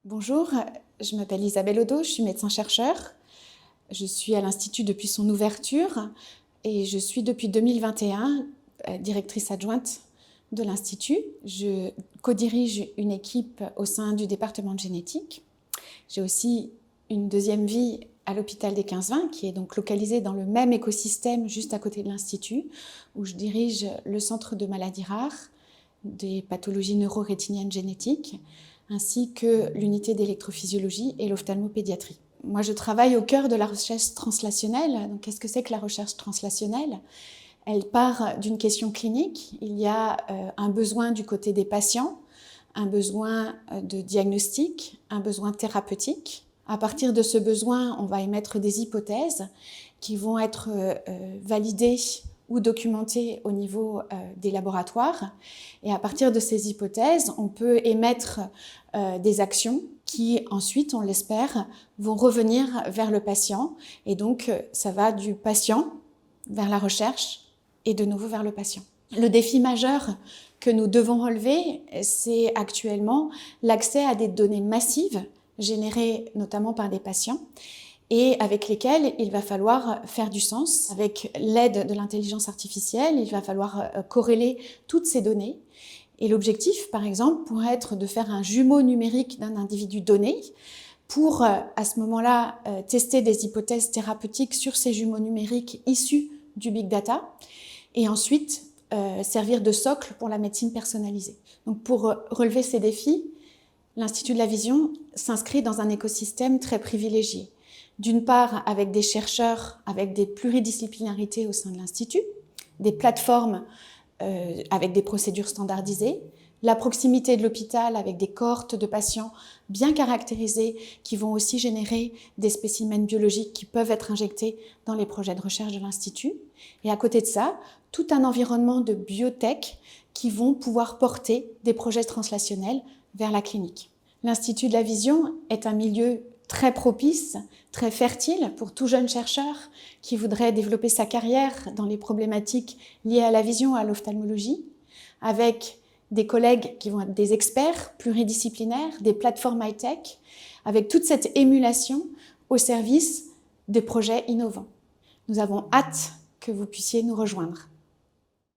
Bonjour, je m'appelle Isabelle Odo, je suis médecin-chercheur. Je suis à l'Institut depuis son ouverture et je suis depuis 2021 directrice adjointe de l'Institut. Je co-dirige une équipe au sein du département de génétique. J'ai aussi une deuxième vie à l'hôpital des 15-20 qui est donc localisé dans le même écosystème juste à côté de l'Institut où je dirige le centre de maladies rares, des pathologies neurorétiniennes génétiques ainsi que l'unité d'électrophysiologie et l'ophtalmopédiatrie. Moi, je travaille au cœur de la recherche translationnelle. Donc, qu'est-ce que c'est que la recherche translationnelle ? Elle part d'une question clinique. Il y a un besoin du côté des patients, un besoin de diagnostic, un besoin thérapeutique. À partir de ce besoin, on va émettre des hypothèses qui vont être validées ou documentées au niveau des laboratoires. Et à partir de ces hypothèses, on peut émettre des actions qui ensuite, on l'espère, vont revenir vers le patient. Et donc, ça va du patient vers la recherche et de nouveau vers le patient. Le défi majeur que nous devons relever, c'est actuellement l'accès à des données massives générées notamment par des patients et avec lesquelles il va falloir faire du sens. Avec l'aide de l'intelligence artificielle, il va falloir corréler toutes ces données. Et l'objectif, par exemple, pourrait être de faire un jumeau numérique d'un individu donné pour, à ce moment-là, tester des hypothèses thérapeutiques sur ces jumeaux numériques issus du big data et ensuite servir de socle pour la médecine personnalisée. Donc, pour relever ces défis, l'Institut de la Vision s'inscrit dans un écosystème très privilégié. D'une part, avec des chercheurs, avec des pluridisciplinarités au sein de l'Institut, des plateformes avec des procédures standardisées, la proximité de l'hôpital avec des cohortes de patients bien caractérisés qui vont aussi générer des spécimens biologiques qui peuvent être injectés dans les projets de recherche de l'Institut. Et à côté de ça, tout un environnement de biotech qui vont pouvoir porter des projets translationnels vers la clinique. L'Institut de la Vision est un milieu très propice, très fertile pour tout jeune chercheur qui voudrait développer sa carrière dans les problématiques liées à la vision, à l'ophtalmologie, avec des collègues qui vont être des experts pluridisciplinaires, des plateformes high-tech, avec toute cette émulation au service des projets innovants. Nous avons hâte que vous puissiez nous rejoindre.